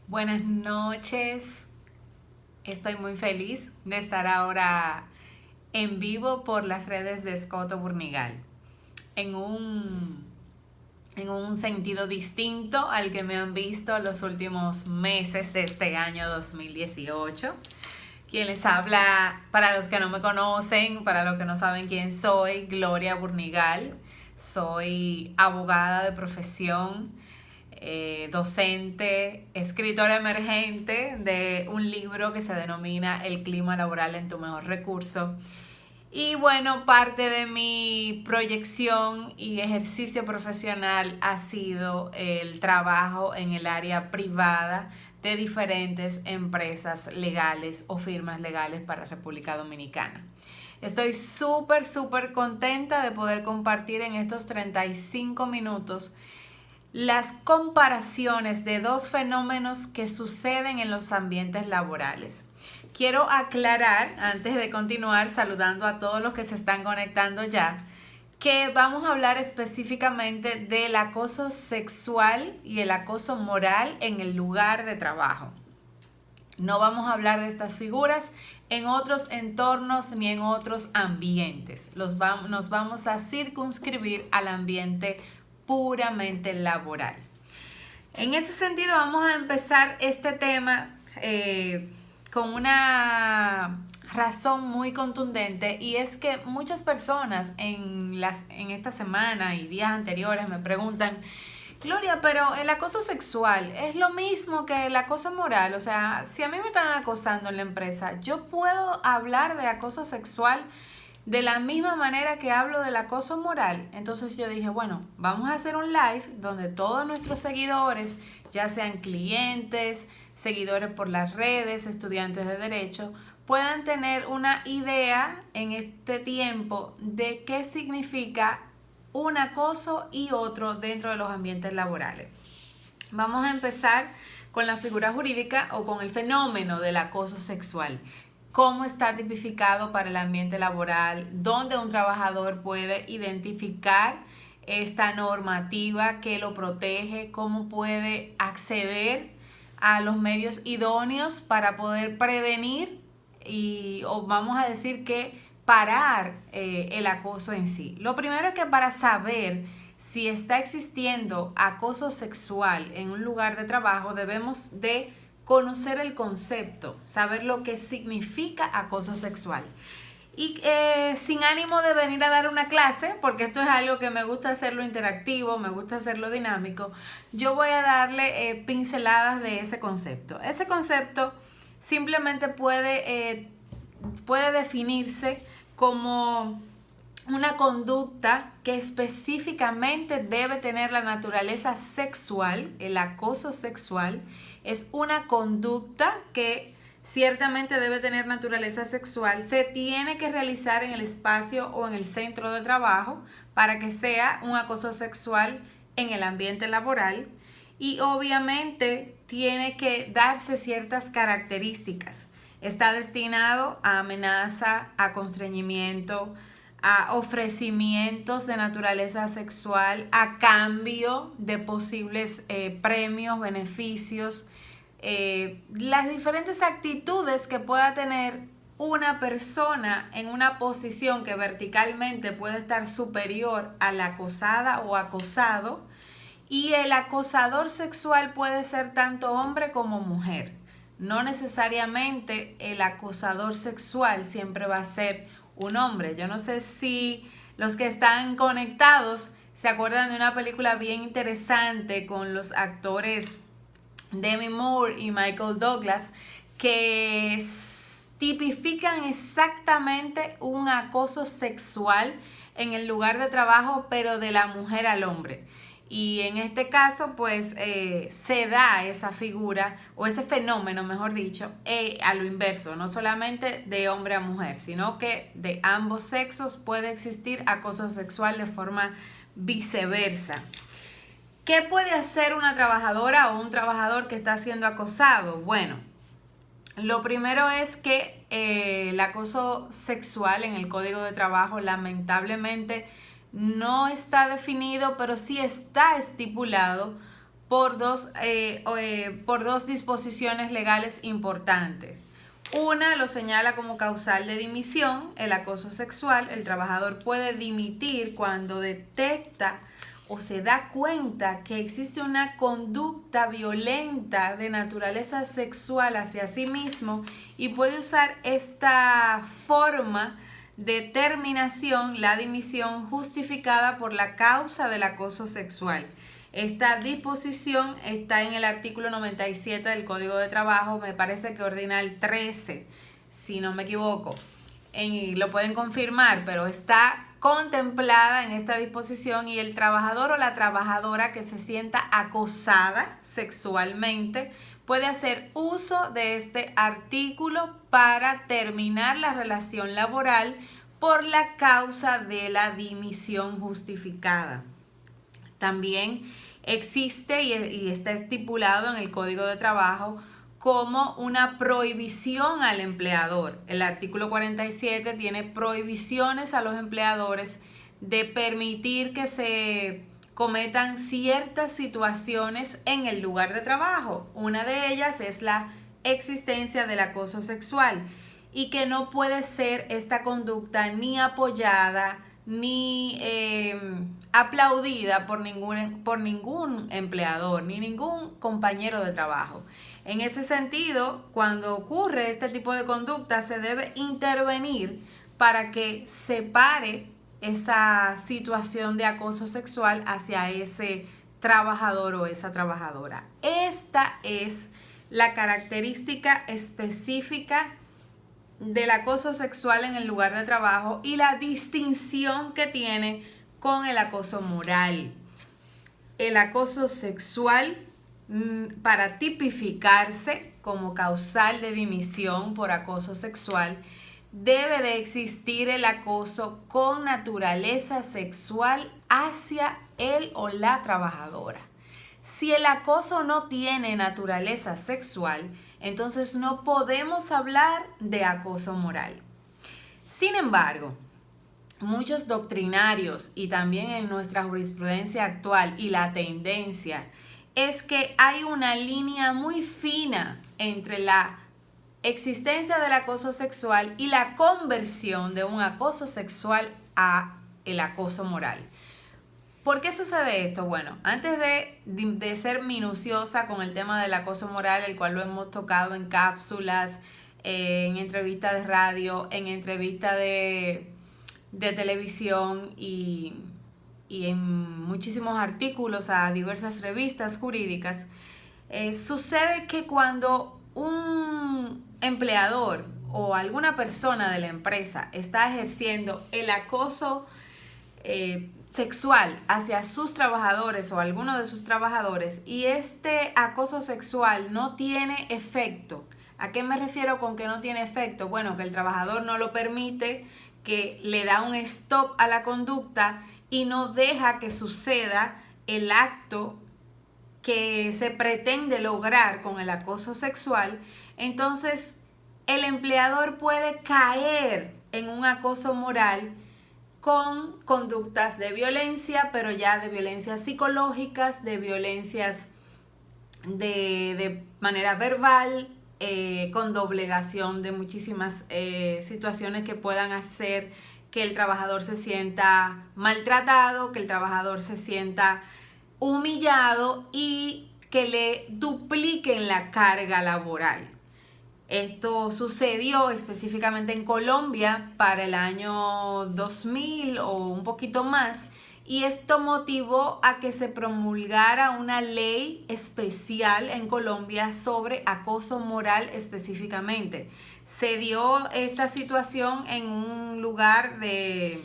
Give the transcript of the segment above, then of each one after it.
Buenas noches. Estoy muy feliz de estar ahora en vivo por las redes de Escoto Burnigal, en un, en un sentido distinto al que me han visto los últimos meses de este año 2018. Quien les habla, para los que no me conocen, para los que no saben quién soy, Gloria Burnigal. Soy abogada de profesión, docente, escritora emergente de un libro que se denomina El clima laboral en tu mejor recurso. Y bueno, parte de mi proyección y ejercicio profesional ha sido el trabajo en el área privada de diferentes empresas legales o firmas legales para República Dominicana. Estoy súper contenta de poder compartir en estos 35 minutos las comparaciones de dos fenómenos que suceden en los ambientes laborales. Quiero aclarar, antes de continuar, saludando a todos los que se están conectando ya, que vamos a hablar específicamente del acoso sexual y el acoso moral en el lugar de trabajo. No vamos a hablar de estas figuras en otros entornos ni en otros ambientes. Nos vamos a circunscribir al ambiente puramente laboral. En ese sentido, vamos a empezar este tema con una razón muy contundente, y es que muchas personas en esta semana y días anteriores me preguntan: Gloria, pero el acoso sexual es lo mismo que el acoso moral. O sea, si a mí me están acosando en la empresa, ¿yo puedo hablar de acoso sexual de la misma manera que hablo del acoso moral? Entonces yo dije, bueno, vamos a hacer un live donde todos nuestros seguidores, ya sean clientes, seguidores por las redes, estudiantes de derecho, puedan tener una idea en este tiempo de qué significa un acoso y otro dentro de los ambientes laborales. Vamos a empezar con la figura jurídica o con el fenómeno del acoso sexual. Cómo está tipificado para el ambiente laboral, dónde un trabajador puede identificar esta normativa que lo protege, cómo puede acceder a los medios idóneos para poder prevenir o vamos a decir que parar el acoso en sí. Lo primero es que para saber si está existiendo acoso sexual en un lugar de trabajo, debemos de conocer el concepto, saber lo que significa acoso sexual. Y sin ánimo de venir a dar una clase, porque esto es algo que me gusta hacerlo interactivo, me gusta hacerlo dinámico, yo voy a darle pinceladas de ese concepto. Ese concepto simplemente puede definirse como una conducta que específicamente debe tener la naturaleza sexual. El acoso sexual es una conducta que ciertamente debe tener naturaleza sexual. Se tiene que realizar en el espacio o en el centro de trabajo para que sea un acoso sexual en el ambiente laboral, y obviamente tiene que darse ciertas características. Está destinado a amenaza, a constreñimiento, a ofrecimientos de naturaleza sexual, a cambio de posibles premios, beneficios, las diferentes actitudes que pueda tener una persona en una posición que verticalmente puede estar superior a la acosada o acosado. Y el acosador sexual puede ser tanto hombre como mujer. No necesariamente el acosador sexual siempre va a ser un hombre. Yo no sé si los que están conectados se acuerdan de una película bien interesante con los actores Demi Moore y Michael Douglas, que tipifican exactamente un acoso sexual en el lugar de trabajo, pero de la mujer al hombre. Y en este caso, pues se da esa figura o ese fenómeno, mejor dicho, a lo inverso, no solamente de hombre a mujer, sino que de ambos sexos puede existir acoso sexual de forma viceversa. ¿Qué puede hacer una trabajadora o un trabajador que está siendo acosado? Bueno, lo primero es que el acoso sexual en el Código de Trabajo lamentablemente no está definido, pero sí está estipulado por dos disposiciones legales importantes. Una lo señala como causal de dimisión, el acoso sexual. El trabajador puede dimitir cuando detecta o se da cuenta que existe una conducta violenta de naturaleza sexual hacia sí mismo y puede usar esta forma de terminación, la dimisión, justificada por la causa del acoso sexual. Esta disposición está en el artículo 97 del Código de Trabajo, me parece que ordinal 13, si no me equivoco. Lo pueden confirmar, pero está contemplada en esta disposición, y el trabajador o la trabajadora que se sienta acosada sexualmente puede hacer uso de este artículo para terminar la relación laboral por la causa de la dimisión justificada. También existe y está estipulado en el Código de Trabajo como una prohibición al empleador. El artículo 47 tiene prohibiciones a los empleadores de permitir que se cometan ciertas situaciones en el lugar de trabajo. Una de ellas es la existencia del acoso sexual, y que no puede ser esta conducta ni apoyada ni aplaudida por ningún empleador ni ningún compañero de trabajo. En ese sentido, cuando ocurre este tipo de conducta, se debe intervenir para que se pare esa situación de acoso sexual hacia ese trabajador o esa trabajadora. Esta es la característica específica del acoso sexual en el lugar de trabajo y la distinción que tiene con el acoso moral. El acoso sexual, para tipificarse como causal de dimisión por acoso sexual, debe de existir el acoso con naturaleza sexual hacia él o la trabajadora. Si el acoso no tiene naturaleza sexual, entonces no podemos hablar de acoso moral. Sin embargo, muchos doctrinarios y también en nuestra jurisprudencia actual, y la tendencia es que hay una línea muy fina entre la existencia del acoso sexual y la conversión de un acoso sexual a el acoso moral. ¿Por qué sucede esto? Bueno, antes de ser minuciosa con el tema del acoso moral, el cual lo hemos tocado en cápsulas, en entrevistas de radio, en entrevistas de televisión y en muchísimos artículos a diversas revistas jurídicas, sucede que cuando un empleador o alguna persona de la empresa está ejerciendo el acoso sexual hacia sus trabajadores o alguno de sus trabajadores, y este acoso sexual no tiene efecto. ¿A qué me refiero con que no tiene efecto? Bueno, que el trabajador no lo permite, que le da un stop a la conducta y no deja que suceda el acto que se pretende lograr con el acoso sexual, entonces el empleador puede caer en un acoso moral con conductas de violencia, pero ya de violencias psicológicas, de violencias de manera verbal, con doblegación de muchísimas situaciones que puedan hacer que el trabajador se sienta maltratado, que el trabajador se sienta humillado y que le dupliquen la carga laboral. Esto sucedió específicamente en Colombia para el año 2000 o un poquito más, y esto motivó a que se promulgara una ley especial en Colombia sobre acoso moral específicamente. Se dio esta situación en un lugar de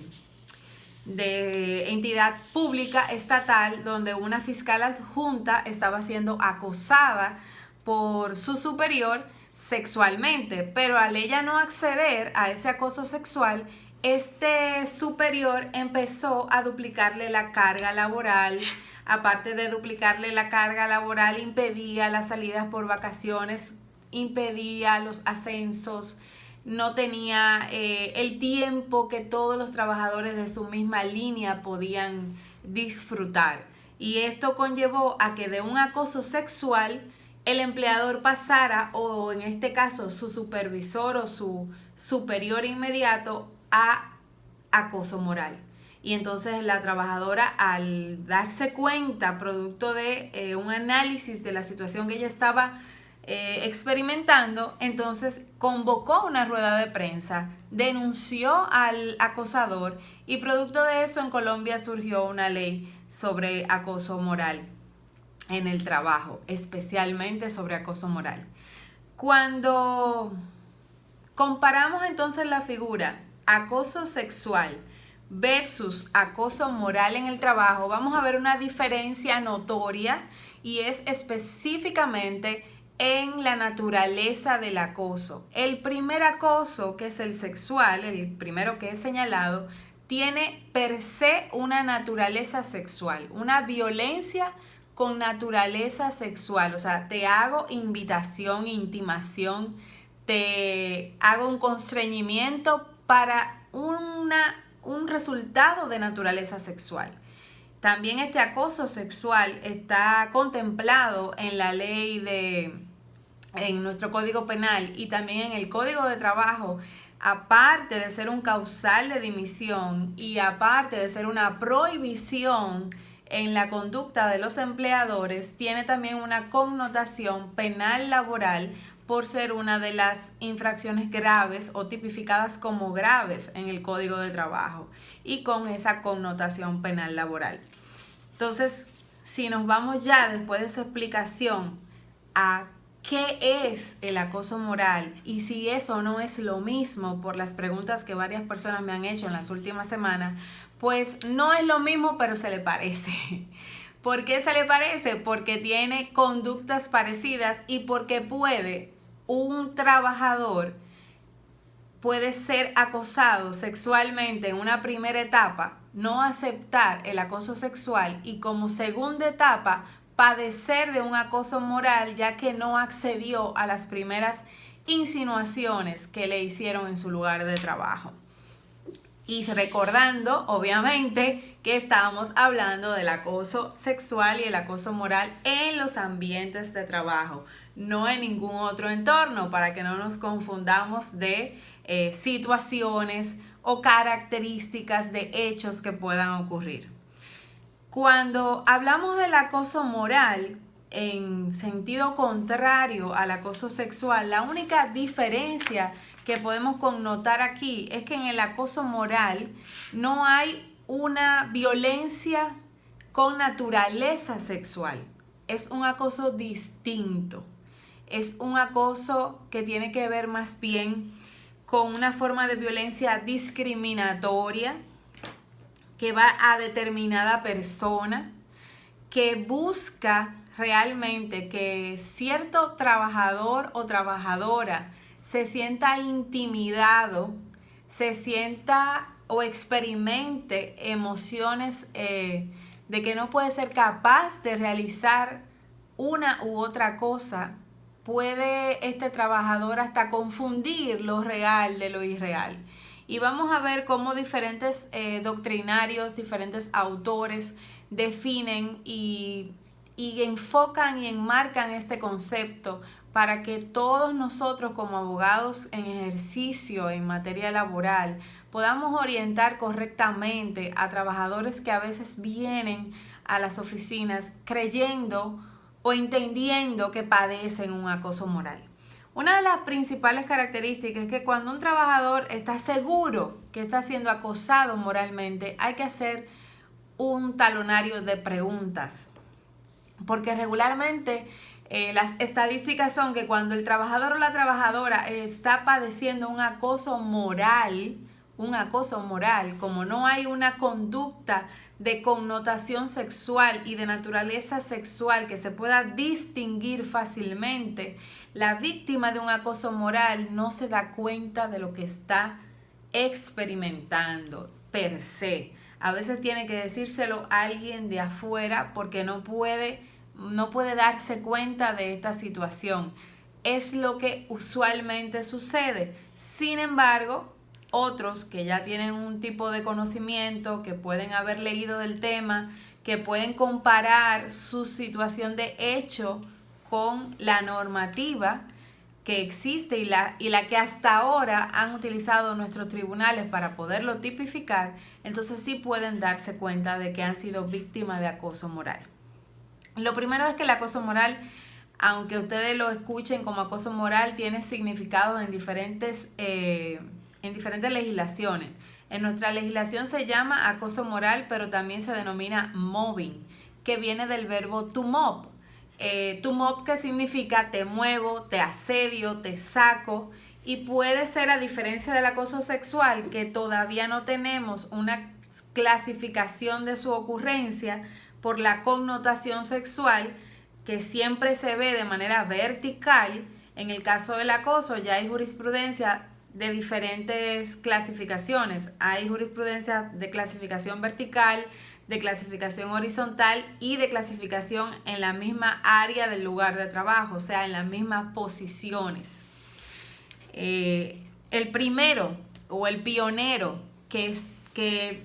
entidad pública estatal, donde una fiscal adjunta estaba siendo acosada por su superior sexualmente, pero al ella no acceder a ese acoso sexual, este superior empezó a duplicarle la carga laboral. Aparte de duplicarle la carga laboral, impedía las salidas por vacaciones, impedía los ascensos, no tenía el tiempo que todos los trabajadores de su misma línea podían disfrutar. Y esto conllevó a que de un acoso sexual el empleador pasara, o en este caso su supervisor o su superior inmediato, a acoso moral. Y entonces la trabajadora, al darse cuenta, producto de un análisis de la situación que ella estaba experimentando, entonces convocó una rueda de prensa, denunció al acosador y producto de eso en Colombia surgió una ley sobre acoso moral en el trabajo, especialmente sobre acoso moral. Cuando comparamos entonces la figura acoso sexual versus acoso moral en el trabajo, vamos a ver una diferencia notoria, y es específicamente en la naturaleza del acoso. El primer acoso, que es el sexual, el primero que he señalado, tiene per se una naturaleza sexual, una violencia con naturaleza sexual. O sea, te hago invitación, intimación, te hago un constreñimiento para un resultado de naturaleza sexual. También este acoso sexual está contemplado en la ley en nuestro Código Penal y también en el Código de Trabajo, aparte de ser un causal de dimisión y aparte de ser una prohibición en la conducta de los empleadores, tiene también una connotación penal laboral por ser una de las infracciones graves o tipificadas como graves en el Código de Trabajo y con esa connotación penal laboral. Entonces, si nos vamos ya después de esa explicación a qué es el acoso moral y si eso no es lo mismo, por las preguntas que varias personas me han hecho en las últimas semanas, pues no es lo mismo, pero se le parece. ¿Por qué se le parece? Porque tiene conductas parecidas y porque un trabajador puede ser acosado sexualmente en una primera etapa, no aceptar el acoso sexual y como segunda etapa padecer de un acoso moral, ya que no accedió a las primeras insinuaciones que le hicieron en su lugar de trabajo. Y recordando, obviamente, que estábamos hablando del acoso sexual y el acoso moral en los ambientes de trabajo, no en ningún otro entorno, para que no nos confundamos de situaciones o características de hechos que puedan ocurrir. Cuando hablamos del acoso moral en sentido contrario al acoso sexual, la única diferencia que podemos connotar aquí es que en el acoso moral no hay una violencia con naturaleza sexual. Es un acoso distinto. Es un acoso que tiene que ver más bien con una forma de violencia discriminatoria que va a determinada persona, que busca realmente que cierto trabajador o trabajadora se sienta intimidado, se sienta o experimente emociones de que no puede ser capaz de realizar una u otra cosa. Puede este trabajador hasta confundir lo real de lo irreal. Y vamos a ver cómo diferentes doctrinarios, diferentes autores definen y enfocan y enmarcan este concepto para que todos nosotros como abogados en ejercicio en materia laboral podamos orientar correctamente a trabajadores que a veces vienen a las oficinas creyendo o entendiendo que padecen un acoso moral. Una de las principales características es que cuando un trabajador está seguro que está siendo acosado moralmente, hay que hacer un talonario de preguntas. Porque regularmente las estadísticas son que cuando el trabajador o la trabajadora está padeciendo un acoso moral, como no hay una conducta de connotación sexual y de naturaleza sexual que se pueda distinguir fácilmente, la víctima de un acoso moral no se da cuenta de lo que está experimentando per se. A veces tiene que decírselo a alguien de afuera porque no puede darse cuenta de esta situación. Es lo que usualmente sucede. Sin embargo, otros que ya tienen un tipo de conocimiento, que pueden haber leído del tema, que pueden comparar su situación de hecho con la normativa que existe y la que hasta ahora han utilizado nuestros tribunales para poderlo tipificar, entonces sí pueden darse cuenta de que han sido víctimas de acoso moral. Lo primero es que el acoso moral, aunque ustedes lo escuchen como acoso moral, tiene significados en diferentes legislaciones. En nuestra legislación se llama acoso moral, pero también se denomina mobbing, que viene del verbo to mob. To mob, que significa te muevo, te asedio, te saco, y puede ser, a diferencia del acoso sexual, que todavía no tenemos una clasificación de su ocurrencia por la connotación sexual, que siempre se ve de manera vertical. En el caso del acoso ya hay jurisprudencia de diferentes clasificaciones. Hay jurisprudencia de clasificación vertical, de clasificación horizontal y de clasificación en la misma área del lugar de trabajo, o sea, en las mismas posiciones. El primero o el pionero que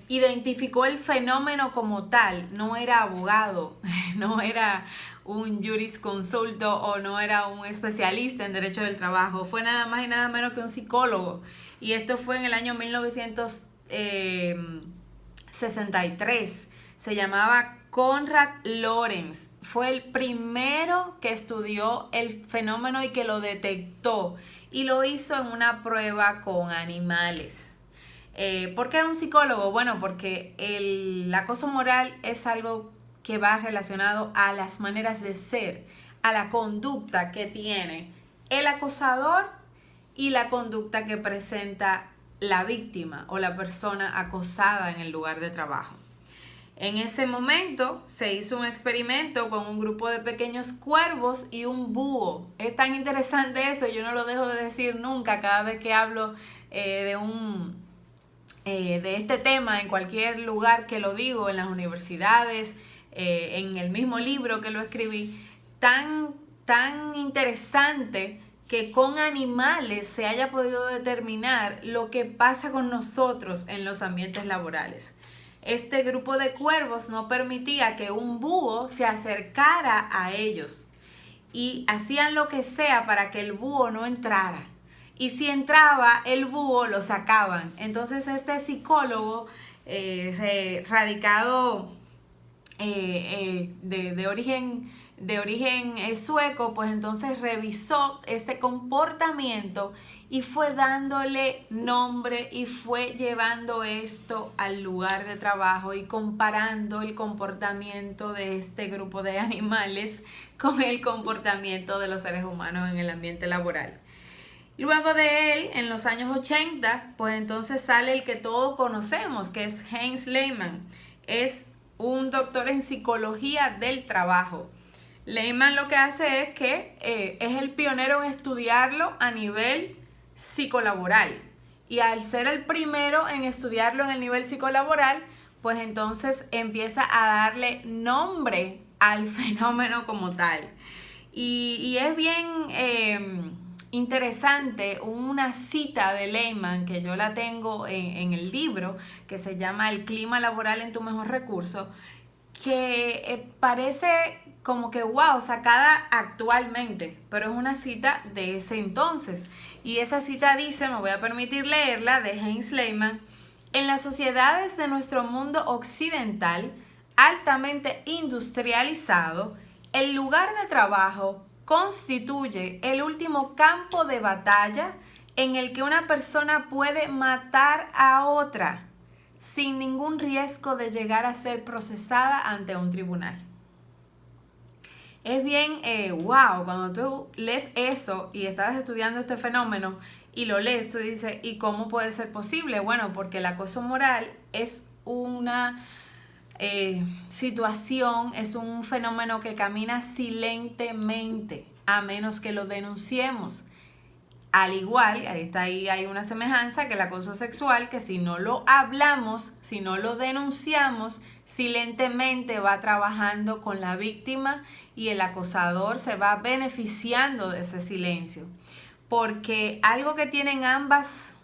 identificó el fenómeno como tal no era abogado, no era un jurisconsulto o no era un especialista en derecho del trabajo, fue nada más y nada menos que un psicólogo. Y esto fue en el año 1963. Se llamaba Konrad Lorenz. Fue el primero que estudió el fenómeno y que lo detectó. Y lo hizo en una prueba con animales. ¿Por qué un psicólogo? Bueno, porque el acoso moral es algo que va relacionado a las maneras de ser, a la conducta que tiene el acosador y la conducta que presenta la víctima o la persona acosada en el lugar de trabajo. En ese momento se hizo un experimento con un grupo de pequeños cuervos y un búho. Es tan interesante eso, yo no lo dejo de decir nunca cada vez que hablo de este tema en cualquier lugar que lo digo, en las universidades, en el mismo libro que lo escribí. Tan interesante que con animales se haya podido determinar lo que pasa con nosotros en los ambientes laborales. Este grupo de cuervos no permitía que un búho se acercara a ellos y hacían lo que sea para que el búho no entrara. Y si entraba el búho, lo sacaban. Entonces este psicólogo radicado de origen sueco, pues entonces revisó ese comportamiento y fue dándole nombre y fue llevando esto al lugar de trabajo y comparando el comportamiento de este grupo de animales con el comportamiento de los seres humanos en el ambiente laboral. Luego de él, en los años 80, pues entonces sale el que todos conocemos, que es Heinz Lehmann. Es un doctor en psicología del trabajo. Lehmann lo que hace es que es el pionero en estudiarlo a nivel psicolaboral. Y al ser el primero en estudiarlo en el nivel psicolaboral, pues entonces empieza a darle nombre al fenómeno como tal. Y es bien interesante una cita de Lehmann, que yo la tengo en el libro, que se llama El clima laboral en tu mejor recurso, que parece como que wow, sacada actualmente, pero es una cita de ese entonces. Y esa cita dice, me voy a permitir leerla, de Heinz Lehmann: en las sociedades de nuestro mundo occidental, altamente industrializado, el lugar de trabajo constituye el último campo de batalla en el que una persona puede matar a otra sin ningún riesgo de llegar a ser procesada ante un tribunal. Es bien, wow, cuando tú lees eso y estás estudiando este fenómeno y lo lees, tú dices, ¿y cómo puede ser posible? Bueno, porque el acoso moral es una situación, es un fenómeno que camina silentemente, a menos que lo denunciemos. Al igual, ahí hay una semejanza que el acoso sexual, que si no lo hablamos, si no lo denunciamos, silentemente va trabajando con la víctima y el acosador se va beneficiando de ese silencio. Porque algo que tienen ambos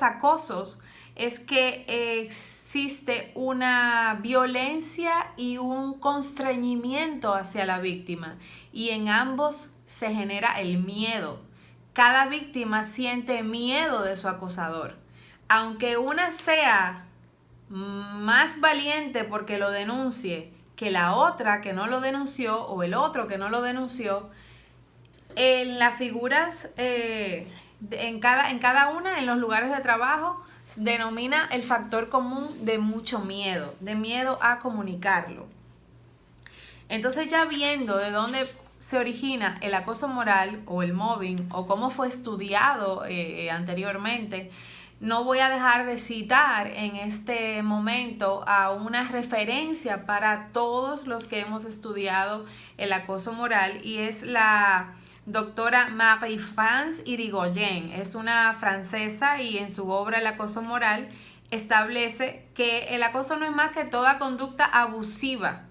acosos es que existe una violencia y un constreñimiento hacia la víctima, y en ambos se genera el miedo. Cada víctima siente miedo de su acosador. Aunque una sea más valiente porque lo denuncie que la otra que no lo denunció o el otro que no lo denunció, en las figuras, en cada una, en los lugares de trabajo, denomina el factor común de mucho miedo, de miedo a comunicarlo. Entonces, ya viendo de dónde se origina el acoso moral o el mobbing, o cómo fue estudiado anteriormente, no voy a dejar de citar en este momento a una referencia para todos los que hemos estudiado el acoso moral, y es la doctora Marie-France Irigoyen. Es una francesa, y en su obra El acoso moral establece que el acoso no es más que toda conducta abusiva.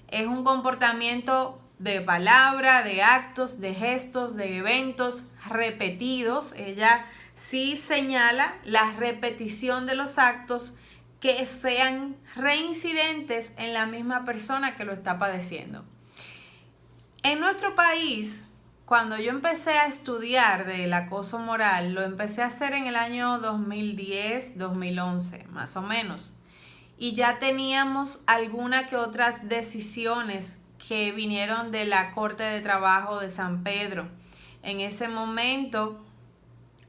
Es un comportamiento de palabra, de actos, de gestos, de eventos repetidos. Ella sí señala la repetición de los actos que sean reincidentes en la misma persona que lo está padeciendo. En nuestro país, cuando yo empecé a estudiar del acoso moral, lo empecé a hacer en el año 2010, 2011, más o menos. Y ya teníamos algunas que otras decisiones que vinieron de la Corte de Trabajo de San Pedro. En ese momento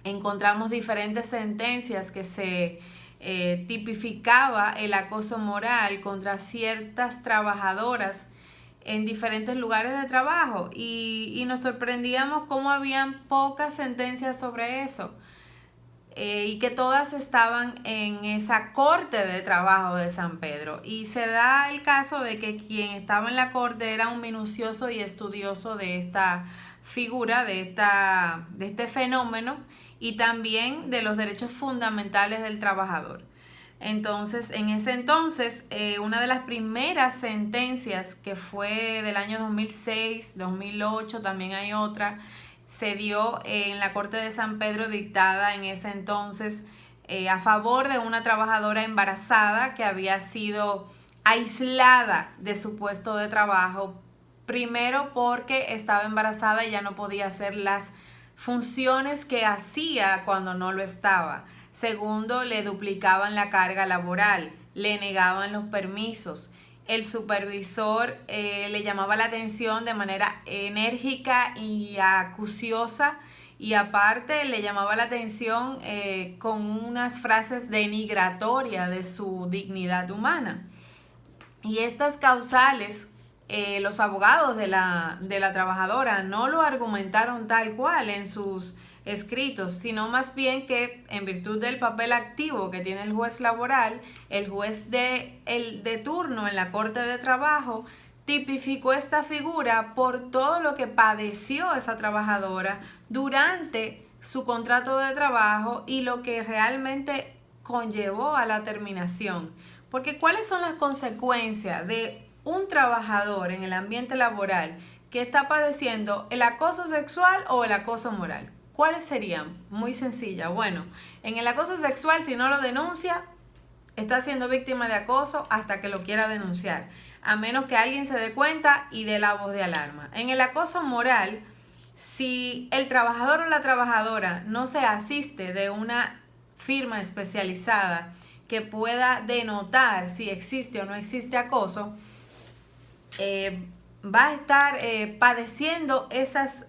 encontramos diferentes sentencias que se tipificaba el acoso moral contra ciertas trabajadoras en diferentes lugares de trabajo, y nos sorprendíamos cómo habían pocas sentencias sobre eso, y que todas estaban en esa Corte de Trabajo de San Pedro. Y se da el caso de que quien estaba en la corte era un minucioso y estudioso de esta figura, de este fenómeno, y también de los derechos fundamentales del trabajador. Entonces, en ese entonces, una de las primeras sentencias, que fue del año 2006, 2008, también hay otra, se dio en la Corte de San Pedro, dictada en ese entonces a favor de una trabajadora embarazada que había sido aislada de su puesto de trabajo, primero porque estaba embarazada y ya no podía hacer las funciones que hacía cuando no lo estaba. Segundo, le duplicaban la carga laboral, le negaban los permisos. El supervisor le llamaba la atención de manera enérgica y acuciosa, y aparte le llamaba la atención con unas frases denigratorias de su dignidad humana. Y estas causales, los abogados de la trabajadora no lo argumentaron tal cual en sus escritos, sino más bien que, en virtud del papel activo que tiene el juez laboral, el juez de turno en la Corte de Trabajo tipificó esta figura por todo lo que padeció esa trabajadora durante su contrato de trabajo y lo que realmente conllevó a la terminación. Porque ¿cuáles son las consecuencias de un trabajador en el ambiente laboral que está padeciendo el acoso sexual o el acoso moral? ¿Cuáles serían? Muy sencilla. Bueno, en el acoso sexual, si no lo denuncia, está siendo víctima de acoso hasta que lo quiera denunciar, a menos que alguien se dé cuenta y dé la voz de alarma. En el acoso moral, si el trabajador o la trabajadora no se asiste de una firma especializada que pueda denotar si existe o no existe acoso, va a estar padeciendo esas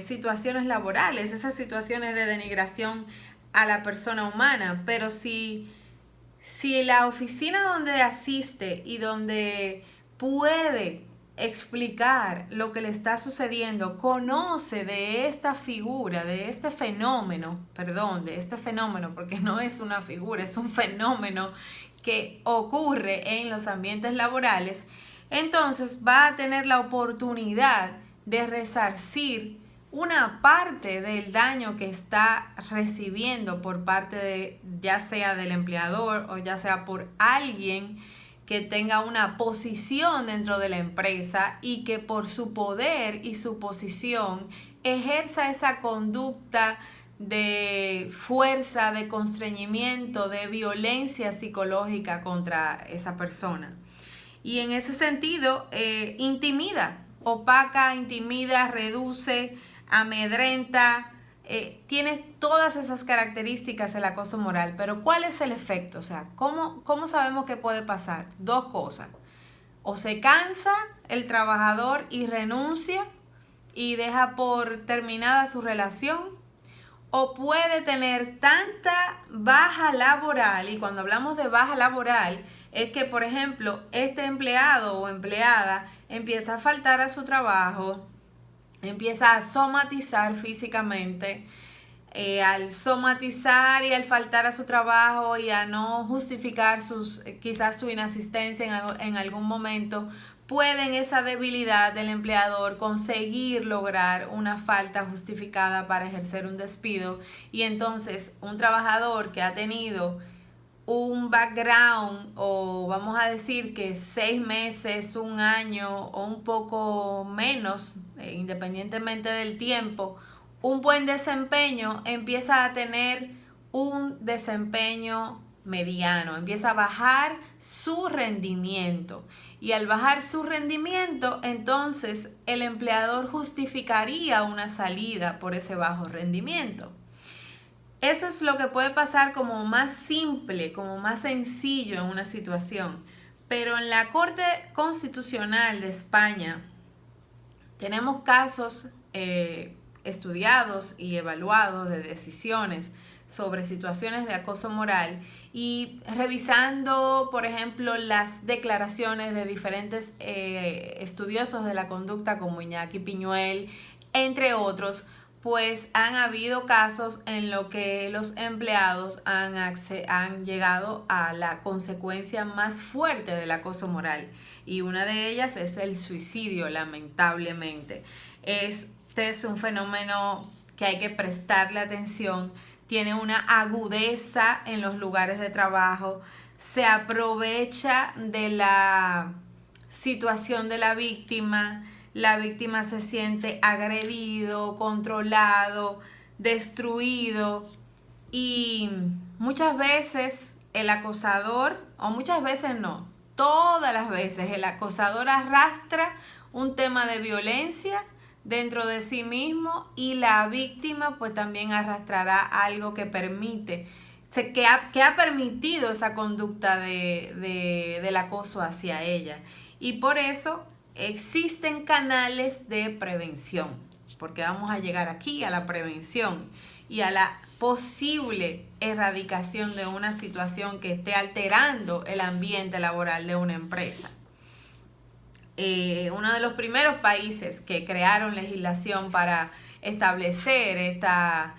situaciones laborales, esas situaciones de denigración a la persona humana. Pero si la oficina donde asiste y donde puede explicar lo que le está sucediendo conoce de esta figura, de este fenómeno, porque no es una figura, es un fenómeno que ocurre en los ambientes laborales, entonces va a tener la oportunidad de resarcir una parte del daño que está recibiendo por parte de, ya sea del empleador o ya sea por alguien que tenga una posición dentro de la empresa y que por su poder y su posición ejerza esa conducta de fuerza, de constreñimiento, de violencia psicológica contra esa persona. Y en ese sentido, intimida, opaca, intimida, reduce, amedrenta, tiene todas esas características el acoso moral. Pero ¿cuál es el efecto? O sea, ¿cómo sabemos que puede pasar? Dos cosas. O se cansa el trabajador y renuncia y deja por terminada su relación, o puede tener tanta baja laboral, y cuando hablamos de baja laboral es que, por ejemplo, este empleado o empleada empieza a faltar a su trabajo, empieza a somatizar físicamente. Al somatizar y al faltar a su trabajo y a no justificar quizás su inasistencia en algún momento, puede esa debilidad del empleador conseguir lograr una falta justificada para ejercer un despido, y entonces un trabajador que ha tenido un background, o vamos a decir que 6 meses, un año o un poco menos, independientemente del tiempo, un buen desempeño, empieza a tener un desempeño mediano, empieza a bajar su rendimiento. Y al bajar su rendimiento, entonces el empleador justificaría una salida por ese bajo rendimiento. Eso es lo que puede pasar como más simple, como más sencillo en una situación. Pero en la Corte Constitucional de España tenemos casos estudiados y evaluados de decisiones sobre situaciones de acoso moral, y revisando, por ejemplo, las declaraciones de diferentes estudiosos de la conducta como Iñaki Piñuel, entre otros, pues han habido casos en los que los empleados han llegado a la consecuencia más fuerte del acoso moral, y una de ellas es el suicidio, lamentablemente. Este es un fenómeno que hay que prestarle atención, tiene una agudeza en los lugares de trabajo, se aprovecha de la situación de la víctima se siente agredido, controlado, destruido, y muchas veces el acosador, o muchas veces no, todas las veces el acosador arrastra un tema de violencia dentro de sí mismo, y la víctima pues también arrastrará algo que permite, que ha permitido esa conducta del acoso hacia ella. Y por eso existen canales de prevención, porque vamos a llegar aquí a la prevención y a la posible erradicación de una situación que esté alterando el ambiente laboral de una empresa. Uno de los primeros países que crearon legislación para establecer estas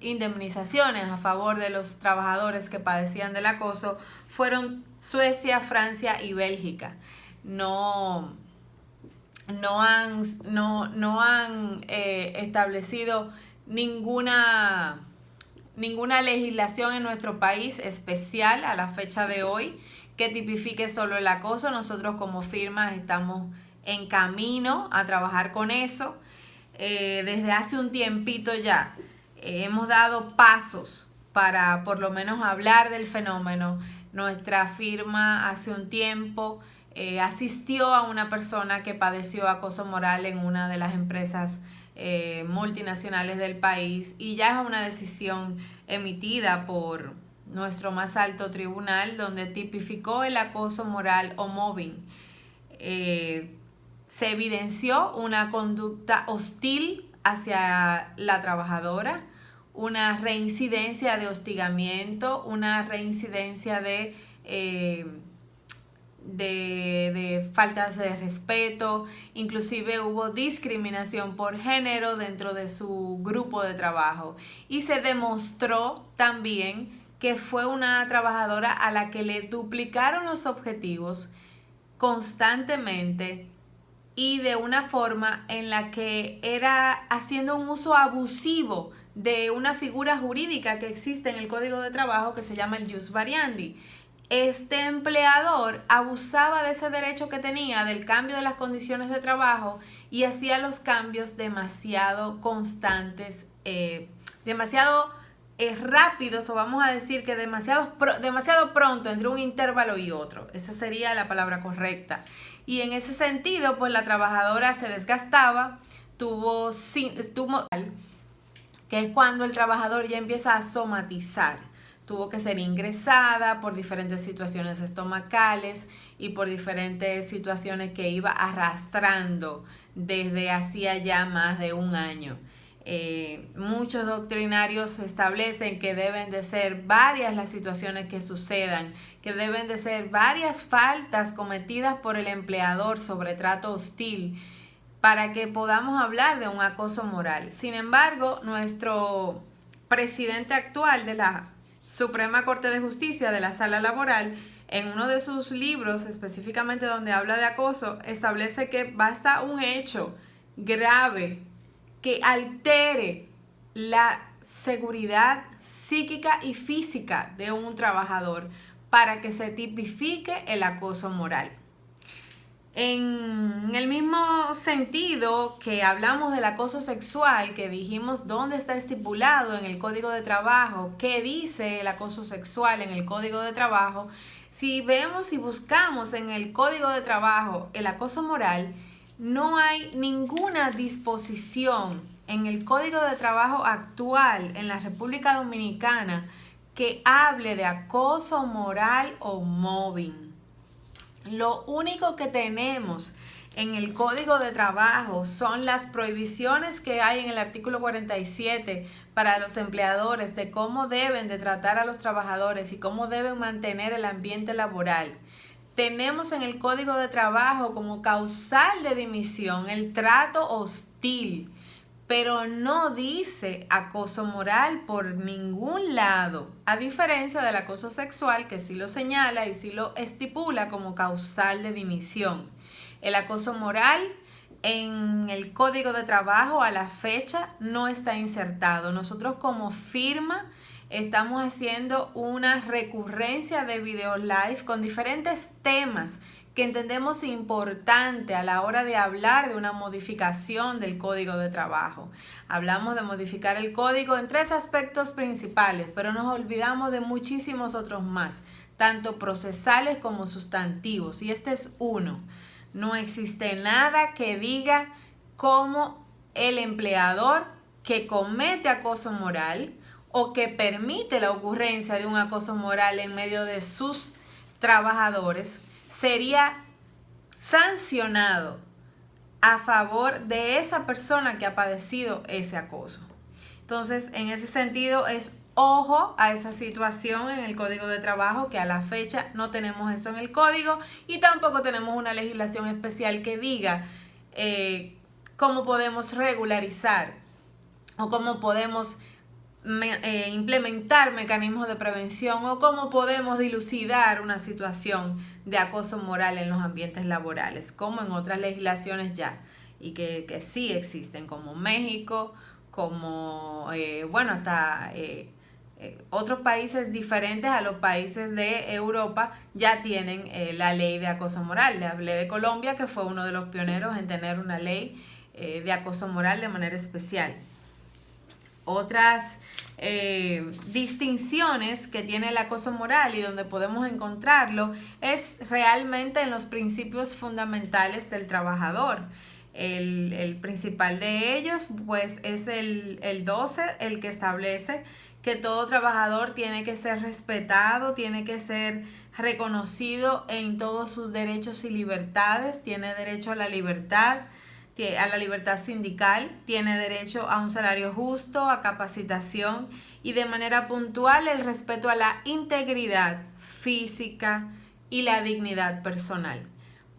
indemnizaciones a favor de los trabajadores que padecían del acoso fueron Suecia, Francia y Bélgica. No han establecido ninguna legislación en nuestro país especial a la fecha de hoy que tipifique solo el acoso. Nosotros como firma estamos en camino a trabajar con eso. Desde hace un tiempito ya hemos dado pasos para por lo menos hablar del fenómeno. Nuestra firma hace un tiempo asistió a una persona que padeció acoso moral en una de las empresas multinacionales del país, y ya es una decisión emitida por nuestro más alto tribunal, donde tipificó el acoso moral o mobbing. Se evidenció una conducta hostil hacia la trabajadora, una reincidencia de hostigamiento, una reincidencia de faltas de respeto, inclusive hubo discriminación por género dentro de su grupo de trabajo, y se demostró también que fue una trabajadora a la que le duplicaron los objetivos constantemente y de una forma en la que era haciendo un uso abusivo de una figura jurídica que existe en el Código de Trabajo que se llama el jus variandi. este empleador abusaba de ese derecho que tenía del cambio de las condiciones de trabajo y hacía los cambios demasiado constantes, demasiado rápidos, o vamos a decir que demasiado pronto entre un intervalo y otro. Esa sería la palabra correcta. Y en ese sentido, pues la trabajadora se desgastaba, tuvo que es cuando el trabajador ya empieza a somatizar. Tuvo que ser ingresada por diferentes situaciones estomacales y por diferentes situaciones que iba arrastrando desde hacía ya más de un año. Muchos doctrinarios establecen que deben de ser varias las situaciones que sucedan, que deben de ser varias faltas cometidas por el empleador sobre trato hostil para que podamos hablar de un acoso moral. Sin embargo, nuestro presidente actual de la Suprema Corte de Justicia de la Sala Laboral, en uno de sus libros, específicamente donde habla de acoso, establece que basta un hecho grave que altere la seguridad psíquica y física de un trabajador para que se tipifique el acoso moral. En el mismo sentido que hablamos del acoso sexual, que dijimos dónde está estipulado en el Código de Trabajo, qué dice el acoso sexual en el Código de Trabajo, si vemos y buscamos en el Código de Trabajo el acoso moral, no hay ninguna disposición en el Código de Trabajo actual en la República Dominicana que hable de acoso moral o mobbing. Lo único que tenemos en el Código de Trabajo son las prohibiciones que hay en el artículo 47 para los empleadores de cómo deben de tratar a los trabajadores y cómo deben mantener el ambiente laboral. Tenemos en el Código de Trabajo como causal de dimisión el trato hostil, pero no dice acoso moral por ningún lado, a diferencia del acoso sexual, que sí lo señala y sí lo estipula como causal de dimisión. El acoso moral en el Código de Trabajo a la fecha no está insertado. Nosotros como firma estamos haciendo una recurrencia de videos live con diferentes temas que entendemos importante a la hora de hablar de una modificación del Código de Trabajo. Hablamos de modificar el código en 3 aspectos principales, pero nos olvidamos de muchísimos otros más, tanto procesales como sustantivos, y este es uno. No existe nada que diga cómo el empleador que comete acoso moral o que permite la ocurrencia de un acoso moral en medio de sus trabajadores sería sancionado a favor de esa persona que ha padecido ese acoso. Entonces, en ese sentido, es ojo a esa situación en el Código de Trabajo, que a la fecha no tenemos eso en el código y tampoco tenemos una legislación especial que diga cómo podemos regularizar o cómo podemos implementar mecanismos de prevención o cómo podemos dilucidar una situación de acoso moral en los ambientes laborales, como en otras legislaciones ya, y que sí existen, como México, como, hasta otros países diferentes a los países de Europa ya tienen la ley de acoso moral. Le hablé de Colombia, que fue uno de los pioneros en tener una ley de acoso moral de manera especial. Otras distinciones que tiene el acoso moral y donde podemos encontrarlo es realmente en los principios fundamentales del trabajador. El principal de ellos pues es el 12, el que establece que todo trabajador tiene que ser respetado, tiene que ser reconocido en todos sus derechos y libertades, tiene derecho a la libertad sindical, tiene derecho a un salario justo, a capacitación y de manera puntual el respeto a la integridad física y la dignidad personal.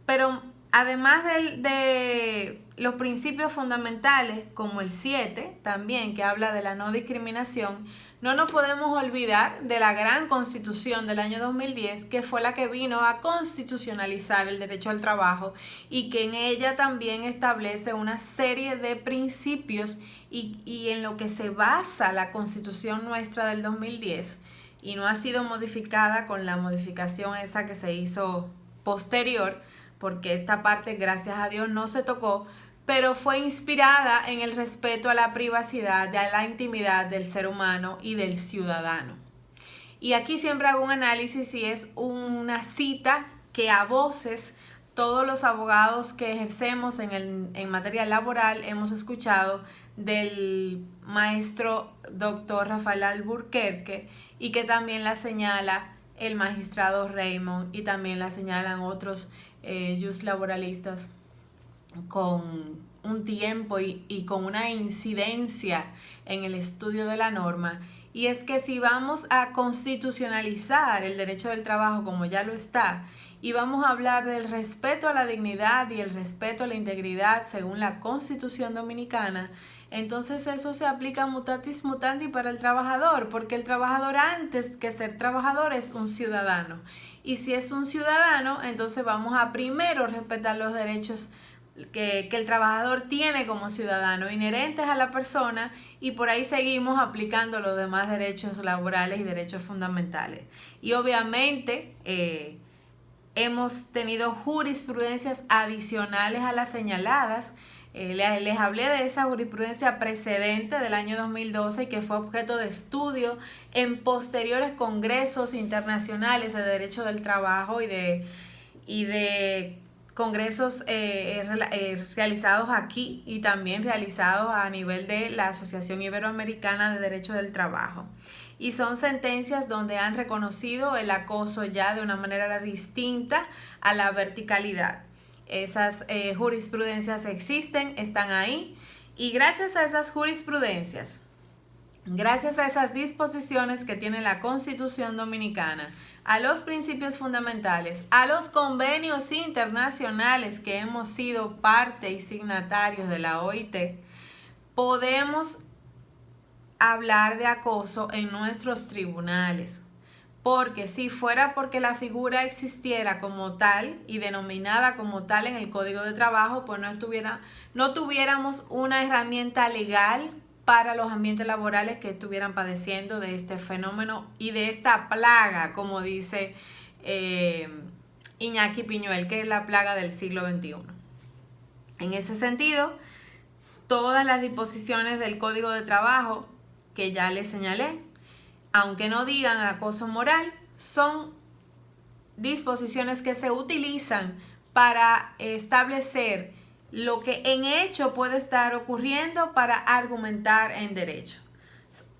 Pero además de los principios fundamentales, como el 7 también, que habla de la no discriminación, no nos podemos olvidar de la gran Constitución del año 2010, que fue la que vino a constitucionalizar el derecho al trabajo y que en ella también establece una serie de principios y en lo que se basa la Constitución nuestra del 2010, y no ha sido modificada con la modificación esa que se hizo posterior, porque esta parte, gracias a Dios, no se tocó, pero fue inspirada en el respeto a la privacidad, a la intimidad del ser humano y del ciudadano. Y aquí siempre hago un análisis y es una cita que a voces todos los abogados que ejercemos en materia laboral hemos escuchado del maestro doctor Rafael Alburquerque, y que también la señala el magistrado Raymond, y también la señalan otros just laboralistas con un tiempo y con una incidencia en el estudio de la norma. Y es que si vamos a constitucionalizar el derecho del trabajo como ya lo está, y vamos a hablar del respeto a la dignidad y el respeto a la integridad según la Constitución Dominicana, entonces eso se aplica mutatis mutandi para el trabajador, porque el trabajador, antes que ser trabajador, es un ciudadano. Y si es un ciudadano, entonces vamos a primero respetar los derechos que el trabajador tiene como ciudadano, inherentes a la persona, y por ahí seguimos aplicando los demás derechos laborales y derechos fundamentales. Y obviamente hemos tenido jurisprudencias adicionales a las señaladas. Les hablé de esa jurisprudencia precedente del año 2012, que fue objeto de estudio en posteriores congresos internacionales de derecho del trabajo y de congresos realizados aquí y también realizados a nivel de la Asociación Iberoamericana de Derecho del Trabajo. Y son sentencias donde han reconocido el acoso ya de una manera distinta a la verticalidad. Esas jurisprudencias existen, están ahí, y gracias a esas jurisprudencias, gracias a esas disposiciones que tiene la Constitución Dominicana, a los principios fundamentales, a los convenios internacionales que hemos sido parte y signatarios de la OIT, podemos hablar de acoso en nuestros tribunales. Porque si fuera porque la figura existiera como tal y denominada como tal en el Código de Trabajo, pues no tuviéramos una herramienta legal para los ambientes laborales que estuvieran padeciendo de este fenómeno y de esta plaga, como dice Iñaki Piñuel, que es la plaga del siglo XXI. En ese sentido, todas las disposiciones del Código de Trabajo que ya les señalé, aunque no digan acoso moral, son disposiciones que se utilizan para establecer lo que en hecho puede estar ocurriendo para argumentar en derecho.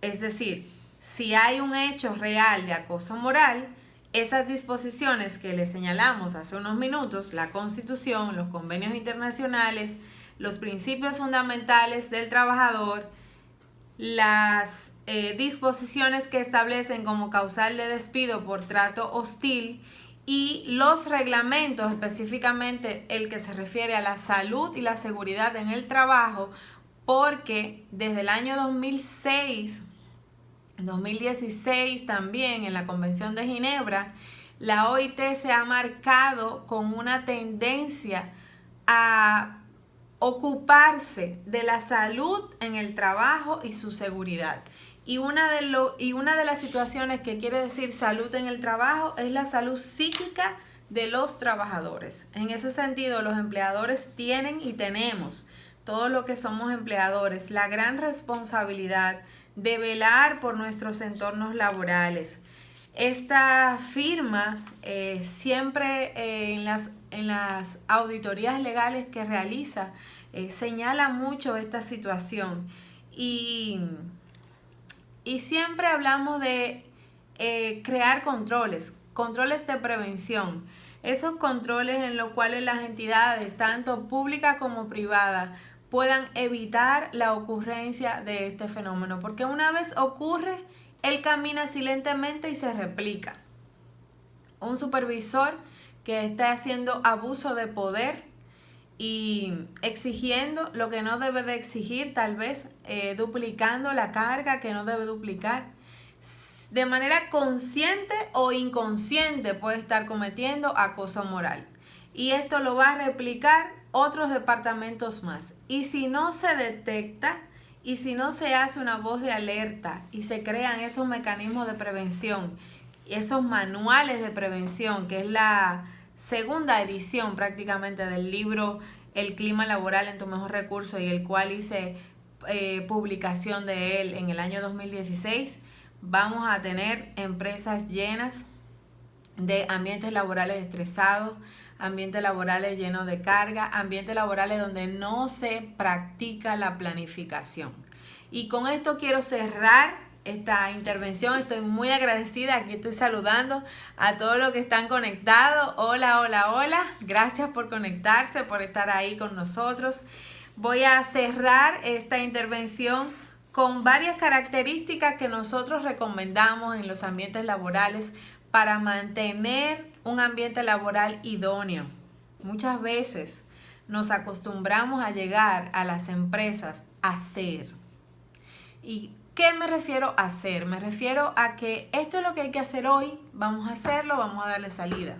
Es decir, si hay un hecho real de acoso moral, esas disposiciones que les señalamos hace unos minutos, la Constitución, los convenios internacionales, los principios fundamentales del trabajador, las disposiciones que establecen como causal de despido por trato hostil, y los reglamentos, específicamente el que se refiere a la salud y la seguridad en el trabajo, porque desde el año 2006, 2016 también en la Convención de Ginebra, la OIT se ha marcado con una tendencia a ocuparse de la salud en el trabajo y su seguridad. Y una de las situaciones que quiere decir salud en el trabajo es la salud psíquica de los trabajadores. En ese sentido, los empleadores tienen y tenemos, todos los que somos empleadores, la gran responsabilidad de velar por nuestros entornos laborales. Esta firma siempre en las auditorías legales que realiza señala mucho esta situación, y siempre hablamos de crear controles de prevención. Esos controles en los cuales las entidades, tanto públicas como privadas, puedan evitar la ocurrencia de este fenómeno. Porque una vez ocurre, él camina silentemente y se replica. Un supervisor que está haciendo abuso de poder y exigiendo lo que no debe de exigir, tal vez duplicando la carga que no debe duplicar, de manera consciente o inconsciente puede estar cometiendo acoso moral. Y esto lo va a replicar otros departamentos más. Y si no se detecta Y si no se hace una voz de alerta y se crean esos mecanismos de prevención, esos manuales de prevención, que es la segunda edición prácticamente del libro El clima laboral en tu mejor recurso, y el cual hice publicación de él en el año 2016, vamos a tener empresas llenas de ambientes laborales estresados, ambientes laborales llenos de carga, ambientes laborales donde no se practica la planificación. Y con esto quiero cerrar esta intervención. Estoy muy agradecida. Aquí estoy saludando a todos los que están conectados. Hola, hola, hola. Gracias por conectarse, por estar ahí con nosotros. Voy a cerrar esta intervención con varias características que nosotros recomendamos en los ambientes laborales para mantener un ambiente laboral idóneo. Muchas veces nos acostumbramos a llegar a las empresas a hacer. ¿Y qué me refiero a hacer? Me refiero a que esto es lo que hay que hacer hoy, vamos a hacerlo, vamos a darle salida.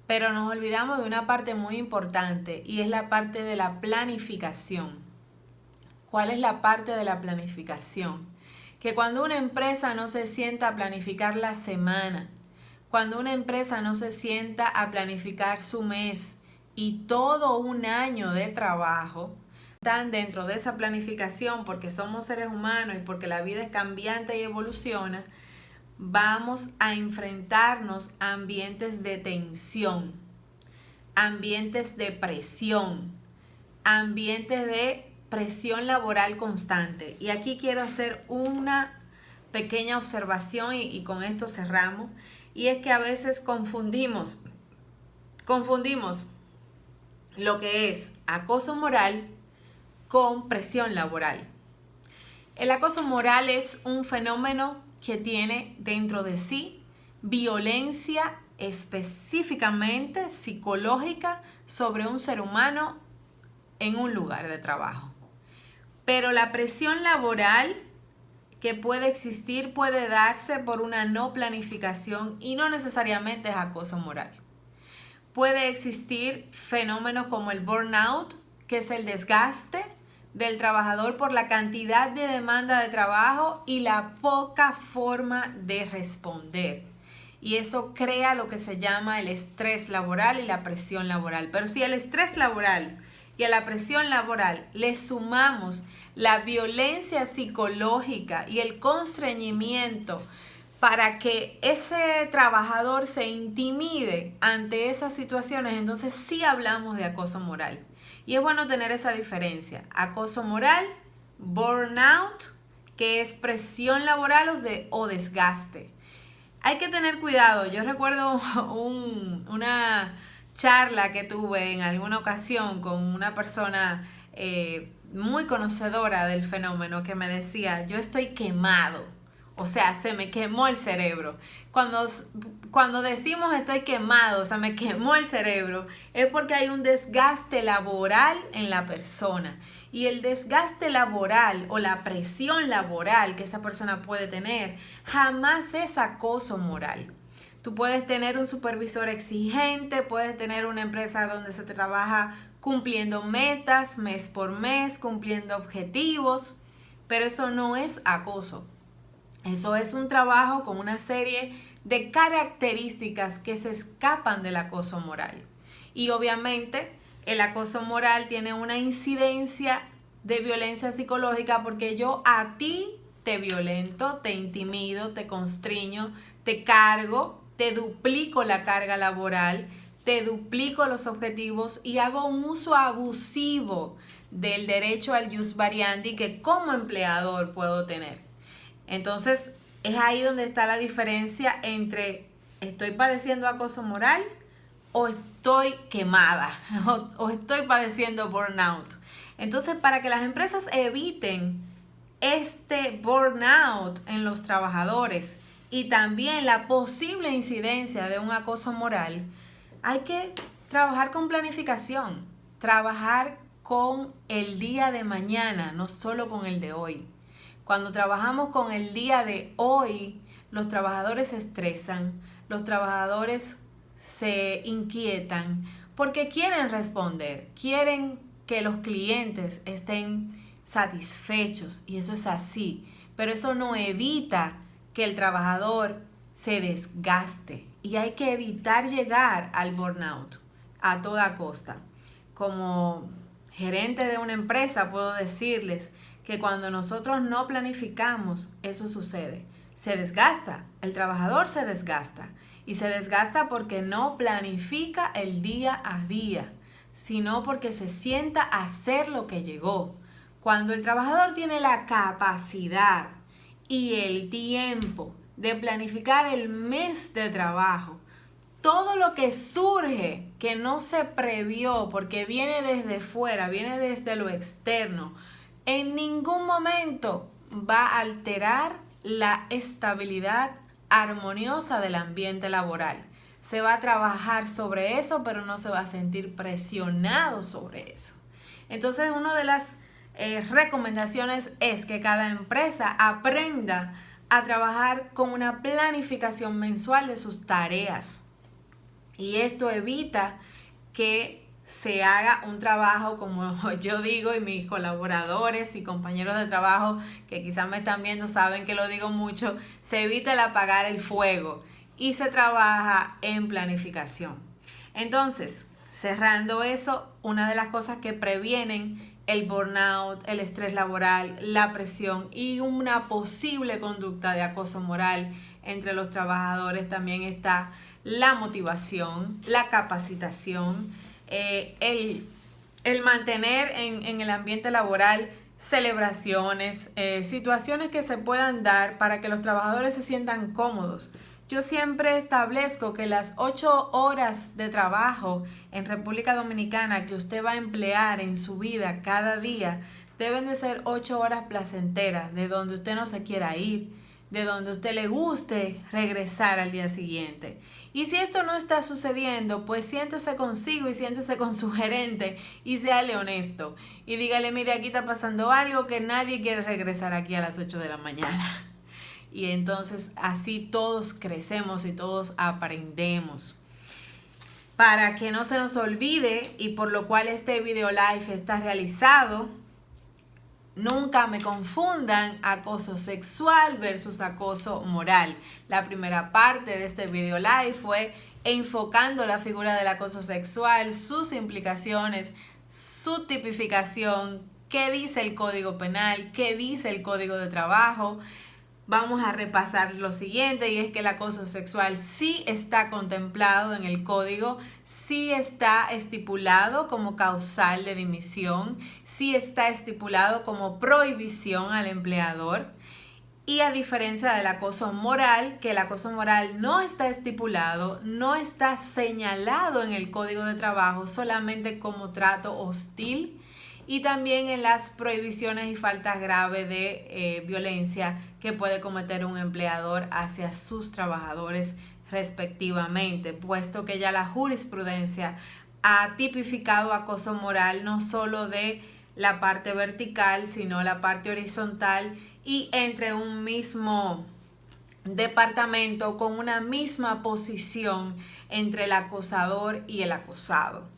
Pero nos olvidamos de una parte muy importante, y es la parte de la planificación. ¿Cuál es la parte de la planificación? Que cuando una empresa no se sienta a planificar la semana, cuando una empresa no se sienta a planificar su mes y todo un año de trabajo, están dentro de esa planificación porque somos seres humanos y porque la vida es cambiante y evoluciona, vamos a enfrentarnos a ambientes de tensión, ambientes de presión, ambientes de presión laboral constante. Y aquí quiero hacer una pequeña observación y con esto cerramos. Y es que a veces confundimos lo que es acoso moral con presión laboral. El acoso moral es un fenómeno que tiene dentro de sí violencia específicamente psicológica sobre un ser humano en un lugar de trabajo. Pero la presión laboral que puede existir puede darse por una no planificación y no necesariamente es acoso moral. Puede existir fenómenos como el burnout, que es el desgaste del trabajador por la cantidad de demanda de trabajo y la poca forma de responder. Y eso crea lo que se llama el estrés laboral y la presión laboral. Pero si al estrés laboral y a la presión laboral le sumamos la violencia psicológica y el constreñimiento para que ese trabajador se intimide ante esas situaciones, entonces sí hablamos de acoso moral. Y es bueno tener esa diferencia. Acoso moral, burnout, que es presión laboral o desgaste. Hay que tener cuidado. Yo recuerdo una charla que tuve en alguna ocasión con una persona muy conocedora del fenómeno que me decía, yo estoy quemado, o sea, se me quemó el cerebro. Cuando decimos estoy quemado, o sea, me quemó el cerebro, es porque hay un desgaste laboral en la persona. Y el desgaste laboral o la presión laboral que esa persona puede tener jamás es acoso moral. Tú puedes tener un supervisor exigente, puedes tener una empresa donde se trabaja cumpliendo metas mes por mes, cumpliendo objetivos, pero eso no es acoso. Eso es un trabajo con una serie de características que se escapan del acoso moral. Y obviamente el acoso moral tiene una incidencia de violencia psicológica porque yo a ti te violento, te intimido, te constriño, te cargo, te duplico la carga laboral, te duplico los objetivos y hago un uso abusivo del derecho al jus variandi que como empleador puedo tener. Entonces, es ahí donde está la diferencia entre estoy padeciendo acoso moral o estoy quemada o estoy padeciendo burnout. Entonces, para que las empresas eviten este burnout en los trabajadores y también la posible incidencia de un acoso moral, hay que trabajar con planificación, trabajar con el día de mañana, no solo con el de hoy. Cuando trabajamos con el día de hoy, los trabajadores se estresan, los trabajadores se inquietan porque quieren responder, quieren que los clientes estén satisfechos, y eso es así, pero eso no evita que el trabajador se desgaste, y hay que evitar llegar al burnout a toda costa. Como gerente de una empresa puedo decirles que cuando nosotros no planificamos, eso sucede. Se desgasta, el trabajador se desgasta, y se desgasta porque no planifica el día a día, sino porque se sienta a hacer lo que llegó. Cuando el trabajador tiene la capacidad y el tiempo de planificar el mes de trabajo, todo lo que surge que no se previó porque viene desde fuera, viene desde lo externo, en ningún momento va a alterar la estabilidad armoniosa del ambiente laboral. Se va a trabajar sobre eso, pero no se va a sentir presionado sobre eso. Entonces, una de las recomendaciones es que cada empresa aprenda a trabajar con una planificación mensual de sus tareas. Y esto evita que se haga un trabajo, como yo digo, y mis colaboradores y compañeros de trabajo que quizás me están viendo saben que lo digo mucho, se evita el apagar el fuego y se trabaja en planificación. Entonces, cerrando eso, una de las cosas que previenen el burnout, el estrés laboral, la presión y una posible conducta de acoso moral entre los trabajadores también está la motivación, la capacitación, el mantener en el ambiente laboral celebraciones, situaciones que se puedan dar para que los trabajadores se sientan cómodos. Yo siempre establezco que las 8 horas de trabajo en República Dominicana que usted va a emplear en su vida cada día deben de ser 8 horas placenteras, de donde usted no se quiera ir, de donde a usted le guste regresar al día siguiente. Y si esto no está sucediendo, pues siéntese consigo y siéntese con su gerente y séale honesto. Y dígale, mire, aquí está pasando algo que nadie quiere regresar aquí a las 8 de la mañana. Y entonces así todos crecemos y todos aprendemos. Para que no se nos olvide, y por lo cual este video live está realizado, nunca me confundan acoso sexual versus acoso moral. La primera parte de este video live fue enfocando la figura del acoso sexual, sus implicaciones, su tipificación, qué dice el Código Penal, qué dice el Código de Trabajo. Vamos a repasar lo siguiente, y es que el acoso sexual sí está contemplado en el código, sí está estipulado como causal de dimisión, sí está estipulado como prohibición al empleador. Y a diferencia del acoso moral, que el acoso moral no está estipulado, no está señalado en el Código de Trabajo, solamente como trato hostil, y también en las prohibiciones y faltas graves de violencia que puede cometer un empleador hacia sus trabajadores respectivamente, puesto que ya la jurisprudencia ha tipificado acoso moral no solo de la parte vertical, sino la parte horizontal y entre un mismo departamento con una misma posición entre el acosador y el acosado.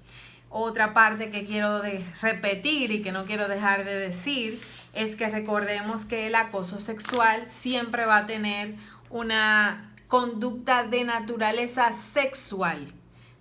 Otra parte que quiero repetir y que no quiero dejar de decir es que recordemos que el acoso sexual siempre va a tener una conducta de naturaleza sexual,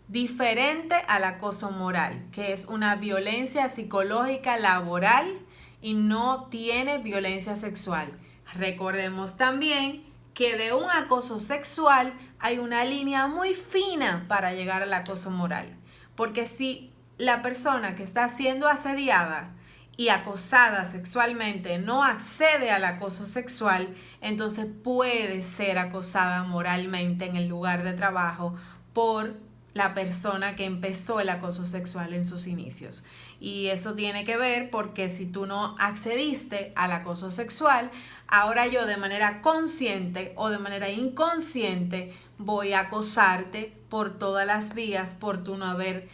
diferente al acoso moral, que es una violencia psicológica laboral y no tiene violencia sexual. Recordemos también que de un acoso sexual hay una línea muy fina para llegar al acoso moral, porque si la persona que está siendo asediada y acosada sexualmente no accede al acoso sexual, entonces puede ser acosada moralmente en el lugar de trabajo por la persona que empezó el acoso sexual en sus inicios. Y eso tiene que ver porque si tú no accediste al acoso sexual, ahora yo de manera consciente o de manera inconsciente voy a acosarte por todas las vías por tú no haber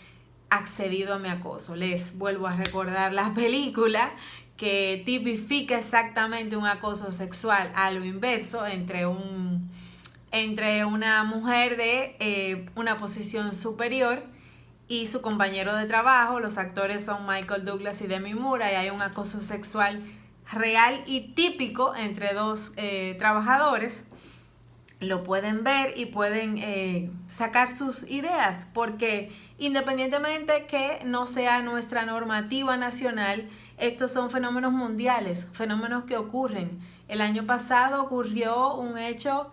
accedido a mi acoso. Les vuelvo a recordar la película que tipifica exactamente un acoso sexual a lo inverso entre una mujer de una posición superior y su compañero de trabajo. Los actores son Michael Douglas y Demi Moore, y hay un acoso sexual real y típico entre dos trabajadores. Lo pueden ver y pueden sacar sus ideas, porque independientemente que no sea nuestra normativa nacional, estos son fenómenos mundiales, fenómenos que ocurren. El año pasado ocurrió un hecho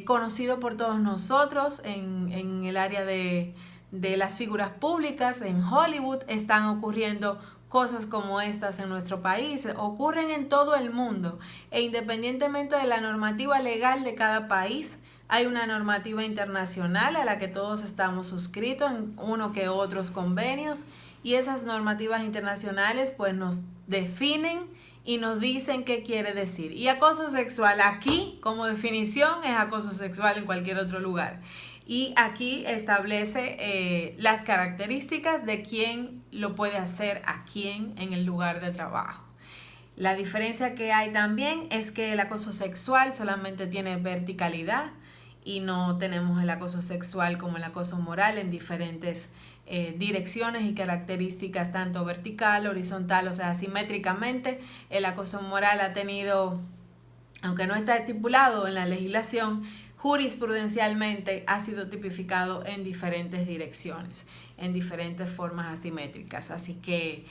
conocido por todos nosotros en el área de las figuras públicas. En Hollywood están ocurriendo cosas como estas en nuestro país, ocurren en todo el mundo, e independientemente de la normativa legal de cada país, hay una normativa internacional a la que todos estamos suscritos en uno que otros convenios, y esas normativas internacionales pues nos definen y nos dicen qué quiere decir. Y acoso sexual aquí, como definición, es acoso sexual en cualquier otro lugar. Y aquí establece las características de quién lo puede hacer a quién en el lugar de trabajo. La diferencia que hay también es que el acoso sexual solamente tiene verticalidad y no tenemos el acoso sexual como el acoso moral en diferentes direcciones y características, tanto vertical, horizontal, o sea, asimétricamente. El acoso moral ha tenido, aunque no está estipulado en la legislación, jurisprudencialmente ha sido tipificado en diferentes direcciones, en diferentes formas asimétricas. Así que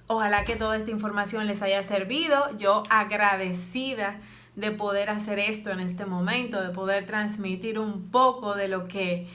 ojalá que toda esta información les haya servido. Yo agradecida de poder hacer esto en este momento, de poder transmitir un poco de lo que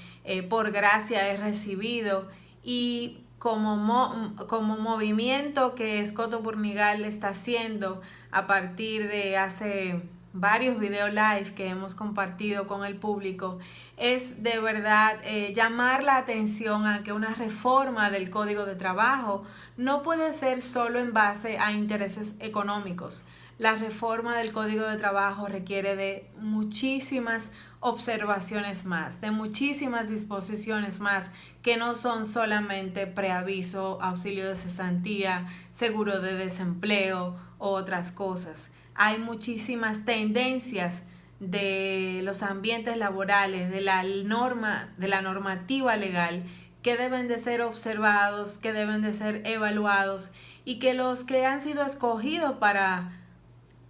por gracia he recibido, y como movimiento que Escoto Burnigal está haciendo a partir de hace varios video live que hemos compartido con el público, es de verdad llamar la atención a que una reforma del Código de Trabajo no puede ser solo en base a intereses económicos. La reforma del Código de Trabajo requiere de muchísimas observaciones más, de muchísimas disposiciones más, que no son solamente preaviso, auxilio de cesantía, seguro de desempleo u otras cosas. Hay muchísimas tendencias de los ambientes laborales, de la normativa legal, que deben de ser observados, que deben de ser evaluados, y que los que han sido escogidos para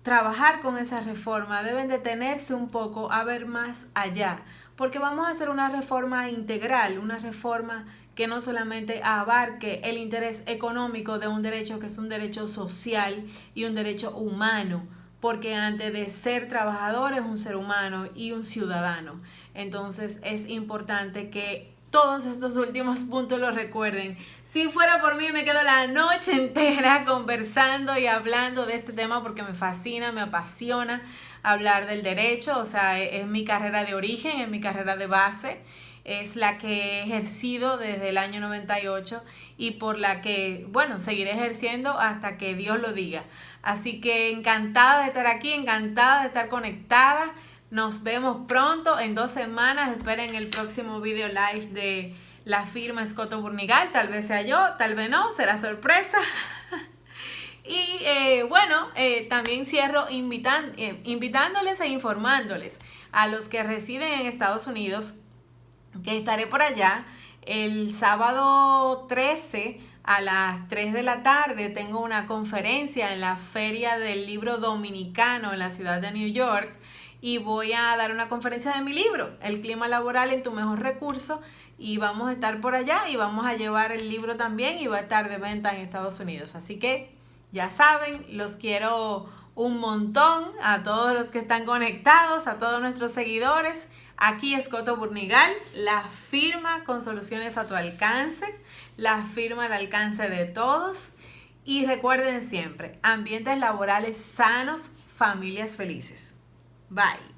trabajar con esa reforma deben detenerse un poco a ver más allá, porque vamos a hacer una reforma integral, una reforma que no solamente abarque el interés económico de un derecho que es un derecho social y un derecho humano, porque antes de ser trabajador es un ser humano y un ciudadano. Entonces es importante que todos estos últimos puntos los recuerden. Si fuera por mí, me quedo la noche entera conversando y hablando de este tema, porque me fascina, me apasiona hablar del derecho. O sea, es mi carrera de origen, es mi carrera de base, es la que he ejercido desde el año 98 y por la que, bueno, seguiré ejerciendo hasta que Dios lo diga. Así que encantada de estar aquí, encantada de estar conectada. Nos vemos pronto, en 2 semanas. Esperen el próximo video live de la firma Escoto Burnigal. Tal vez sea yo, tal vez no, será sorpresa. Y también cierro invitándoles e informándoles a los que residen en Estados Unidos que estaré por allá el sábado 13 a las 3 de la tarde. Tengo una conferencia en la Feria del Libro Dominicano en la ciudad de New York. Y voy a dar una conferencia de mi libro, El clima laboral en tu mejor recurso, y vamos a estar por allá y vamos a llevar el libro también, y va a estar de venta en Estados Unidos. Así que ya saben, los quiero un montón a todos los que están conectados, a todos nuestros seguidores. Aquí Escoto Burnigal, la firma con soluciones a tu alcance, la firma al alcance de todos. Y recuerden siempre, ambientes laborales sanos, familias felices. Bye.